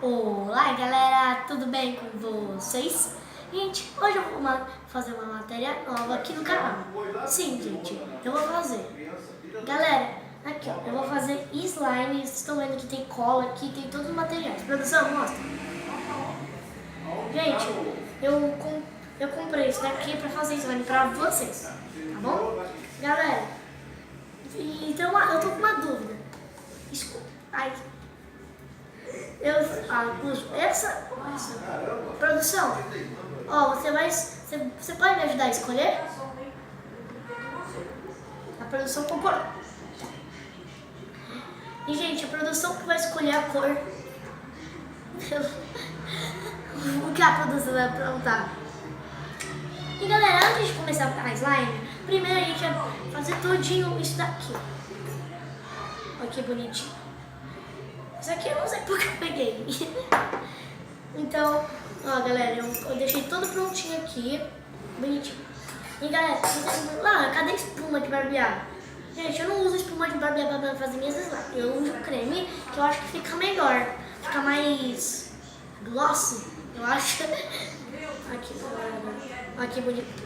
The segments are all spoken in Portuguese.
Olá galera, tudo bem com vocês? Gente, hoje eu vou fazer uma matéria nova aqui no canal. Sim, gente, eu vou fazer. Galera, aqui ó, eu vou fazer slime. Vocês estão vendo que tem cola aqui, tem todos os materiais. Produção, mostra. Gente, eu comprei isso daqui pra fazer slime pra vocês, tá bom? Galera, então eu tô com uma dúvida. Escuta, ai... Eu uso essa. Produção, ó, você pode me ajudar a escolher? A produção concordou. E gente, a produção que vai escolher a cor. O que a produção vai aprontar? E galera, antes de começar a slime, primeiro a gente vai fazer todinho isso daqui. Olha que bonitinho. Isso aqui eu não sei porque eu peguei. Então, ó galera, eu deixei tudo prontinho aqui. Bonitinho. E galera, cadê a espuma de barbear? Gente, eu não uso espuma de barbear pra fazer minhas slimes. Eu uso creme, que eu acho que fica melhor. Fica mais glossy, eu acho. Aqui, olha que bonito.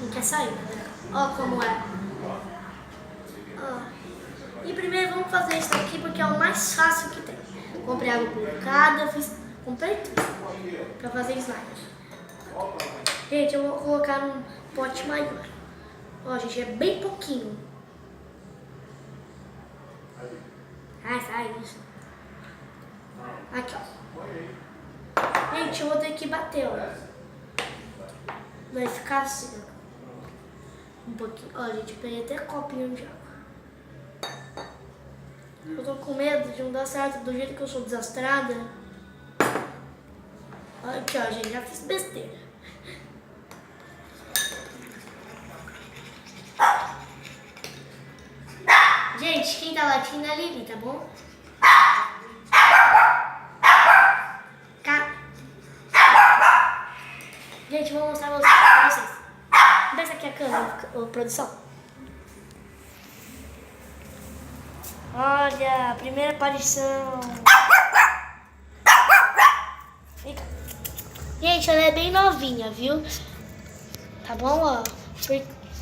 Não quer sair, né? Ó como é. Ó. E primeiro vamos fazer isso aqui porque é o mais fácil que tem. Comprei água purificada, comprei tudo pra fazer slime. Gente, eu vou colocar num pote maior. Ó, gente, é bem pouquinho. Ai, sai isso. Aqui, ó. Gente, eu vou ter que bater, ó. Vai ficar assim, ó. Um pouquinho. Ó, gente, eu peguei até copinho de água. Eu tô com medo de não dar certo do jeito que eu sou desastrada. Aqui, ó, gente, já fiz besteira. Gente, quem tá latindo é a Lili, tá bom? Gente, vou mostrar pra vocês. Desce aqui a câmera, produção. Olha, a primeira aparição. Gente, ela é bem novinha, viu? Tá bom, ó?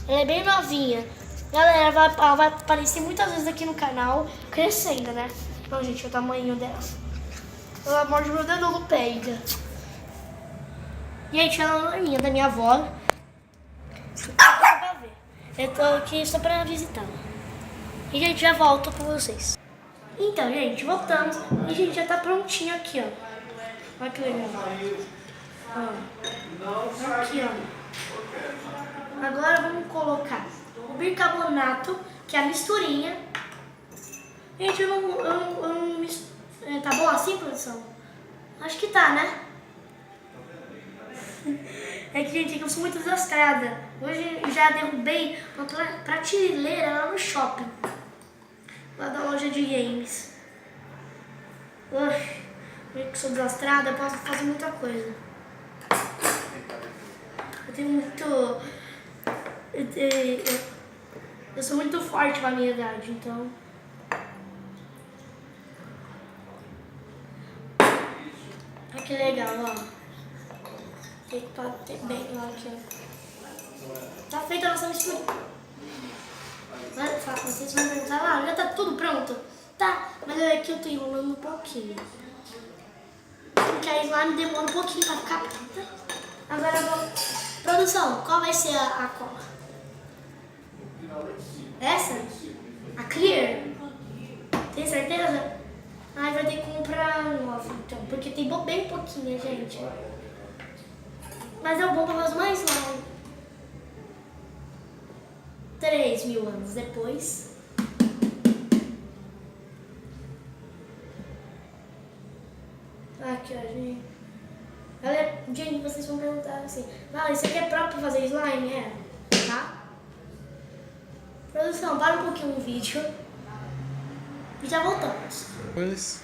Ela é bem novinha. Galera, ela vai aparecer muitas vezes aqui no canal, crescendo, né? Então, gente, o tamanho dela. Pelo amor de meu Deus, não pega. Gente, ela é minha, da minha avó. Eu tô aqui só pra visitar. E, gente, já volto com vocês. Então, gente, voltamos. E a gente já tá prontinho aqui, ó. Olha que legal. Ó. Aqui, ó. Agora vamos colocar o bicarbonato, que é a misturinha. Gente, eu não tá bom assim, produção? Acho que tá, né? É que, gente, eu sou muito desastrada. Hoje eu já derrubei uma prateleira lá no shopping. Lá da loja de games. Eu que sou desastrada, eu posso fazer muita coisa. Eu tenho muito... Eu sou muito forte pra minha idade, então... Olha que legal, ó. Tem que bater bem lá aqui, ó. Tá feita a nossa mistura. Vocês vão perguntar, já tá tudo pronto? Tá, mas aqui eu tô enrolando um pouquinho. Porque a slime demora um pouquinho pra ficar pronta. Agora vamos... Produção, qual vai ser a cola? Essa? A clear? Tem certeza? Ai, vai ter que comprar nova, então. Porque tem bem pouquinha, gente. Mas é bom pra fazer mais slime. 3.000 anos depois. Aqui, ó, gente. Galera, gente, vocês vão perguntar assim: isso aqui é próprio pra fazer slime? É, tá? Produção, para um pouquinho o vídeo. E já voltamos. Pois.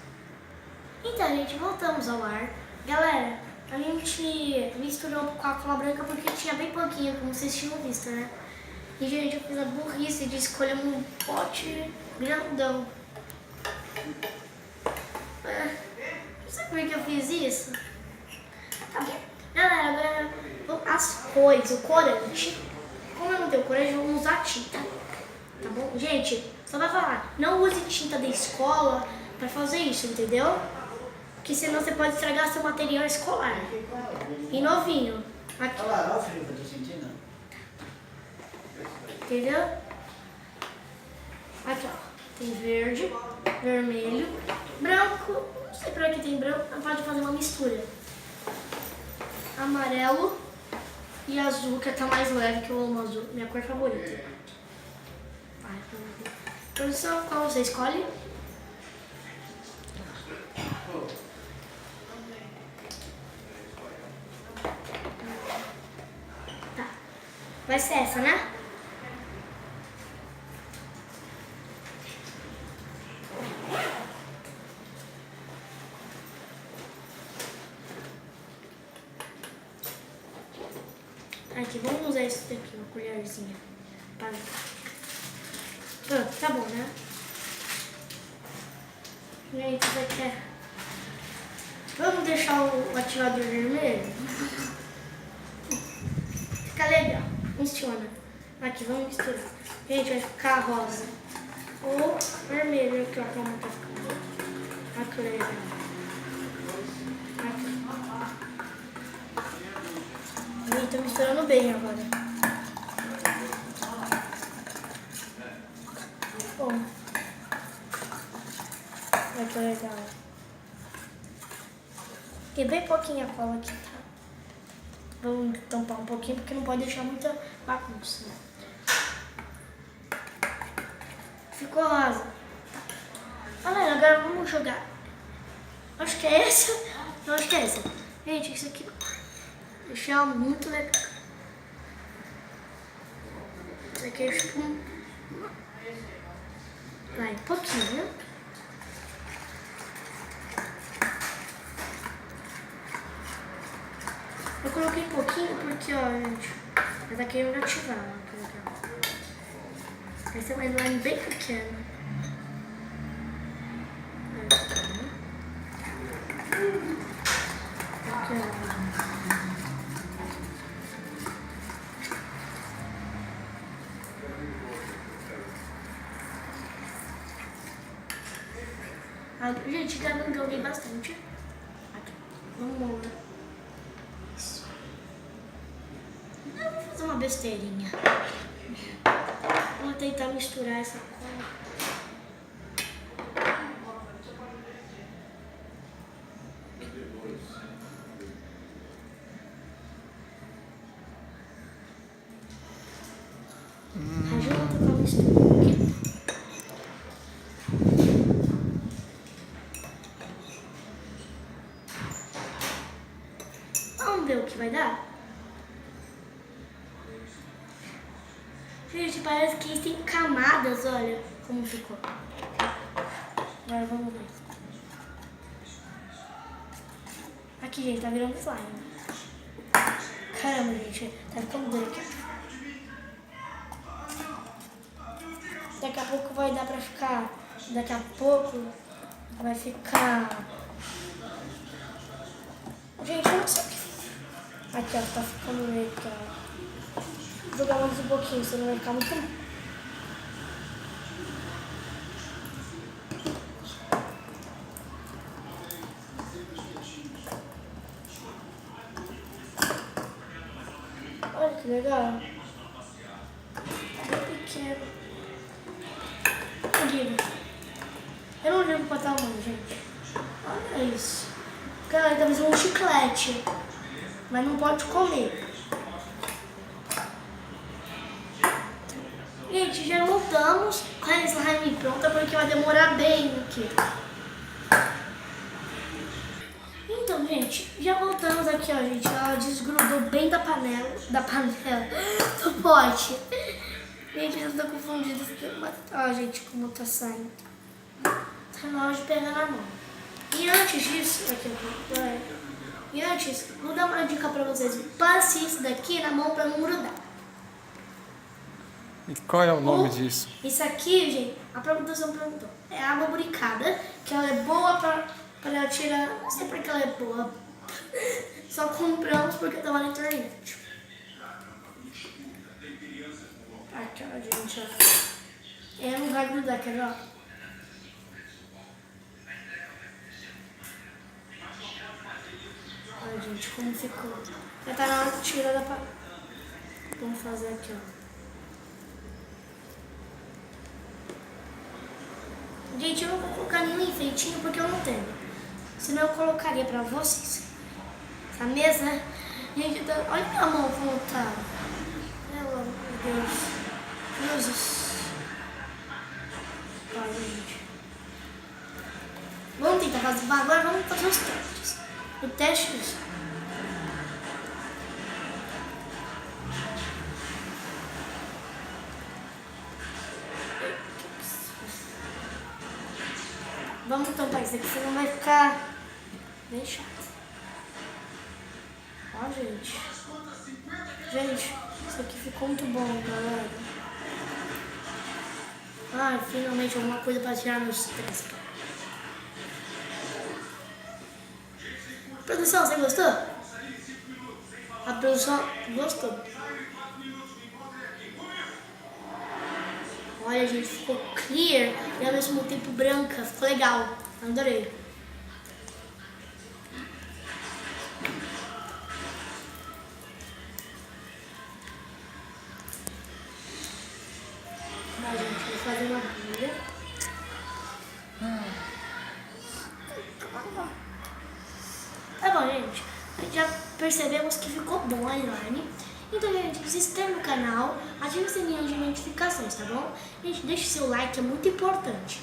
Então, gente, voltamos ao ar. Galera, a gente misturou com a cola branca porque tinha bem pouquinho, como vocês tinham visto, né? E, gente, eu fiz a burrice de escolher um pote grandão. Isso por que eu fiz isso? Tá bom. Galera, agora as cores, o corante. Como eu não tenho corante, vamos usar tinta. Tá bom? Gente, só vai falar, não use tinta da escola pra fazer isso, entendeu? Porque senão você pode estragar seu material escolar. E novinho. Aqui. Olha lá, Felipe, eu tô sentindo. Entendeu? Aqui, ó. Tem verde, vermelho, branco. Não sei pra que tem branco, mas pode fazer uma mistura. Amarelo e azul, que tá mais leve, que eu amo azul. Minha cor favorita. Vai, produção, qual você escolhe? Tá. Vai ser essa, né? Aqui, vamos usar isso daqui, uma colherzinha. Pronto, tá bom, né? Gente, isso aqui é... Vamos deixar o ativador vermelho? Fica legal, funciona. Aqui, vamos misturar. Gente, vai ficar rosa. Ou vermelho, aqui, ó, como tá ficando. Olha que legal. Aqui. Tô misturando bem agora. Bom. Olha que legal. Fiquei bem pouquinho a cola aqui, tá? Vamos tampar um pouquinho porque não pode deixar muita bagunça. Ficou rosa. Galera, agora vamos jogar. Acho que é essa. Eu acho que é essa. Gente, isso aqui deixar muito legal. Isso aqui é tipo vai, pouquinho. Eu coloquei pouquinho porque, ó, gente, eu tá querendo ativar, ó, que legal. Esse é um slime bem pequeno. Aqui, ó. Gente, já não joguei bastante. Aqui. Vamos lá. Isso. Eu vou fazer uma besteirinha. Vou tentar misturar essa cola. Ajuda com a mistura aqui. Vamos ver o que vai dar? Gente, parece que tem camadas, olha como ficou. Agora vamos ver. Aqui, gente, tá virando slime. Caramba, gente, tá ficando doido aqui. Daqui a pouco vai dar pra ficar. Daqui a pouco vai ficar. Gente, eu não sei o que. Aqui, ó, tá ficando legal. Vou jogar mais um pouquinho, senão vai ficar muito bom. Olha que legal. Bem pequeno. Eu não ligo pra tamanho, gente. Olha isso. Cara, tá fazendo um chiclete. Mas não pode comer. Gente, já voltamos com a slime pronta porque vai demorar bem aqui. Então, gente, já voltamos aqui, ó, gente. Ela desgrudou bem da panela, do pote. Gente, eu tô confundida. Ó, gente, como tá saindo. Tá na hora de pegar na mão. E antes disso, aqui, e antes, vou dar uma dica pra vocês. Passe isso daqui na mão pra não grudar. E qual é o nome disso? Isso aqui, gente, a produção perguntou. É água buricada, que ela é boa pra para tirar, não sei porque ela é boa. Só compramos porque eu tava na internet. Aqui, ó, gente, ó. É, não vai grudar, quer ver, ó? Olha, gente, como ficou. Já tá na hora de tirar da parede. Vamos fazer aqui, ó. Gente, eu não vou colocar nenhum enfeitinho porque eu não tenho. Senão eu colocaria pra vocês. Essa mesa, gente, olha minha mão como tá. Pelo amor de Deus. Cruzes. Olha, gente. Vamos tentar fazer. Agora vamos fazer os testes. O teste. Vamos tampar isso aqui, senão vai ficar bem chato. Ó, gente. Gente, isso aqui ficou muito bom, galera. Ai, finalmente alguma coisa para tirar meu estresse. Produção, você gostou? A produção gostou. Olha, gente, ficou clear e ao mesmo tempo branca. Ficou legal. Adorei. Vai, gente, vou fazer uma bolha. Tá bom, gente. Já percebemos que ficou bom a eyeliner. Então, gente, se inscreve no canal, ative o sininho de notificações, tá bom? Gente, deixa o seu like, é muito importante.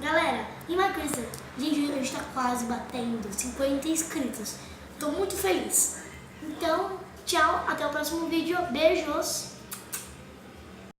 Galera, e uma coisa, gente, a gente tá quase batendo 50 inscritos. Tô muito feliz. Então, tchau, até o próximo vídeo. Beijos!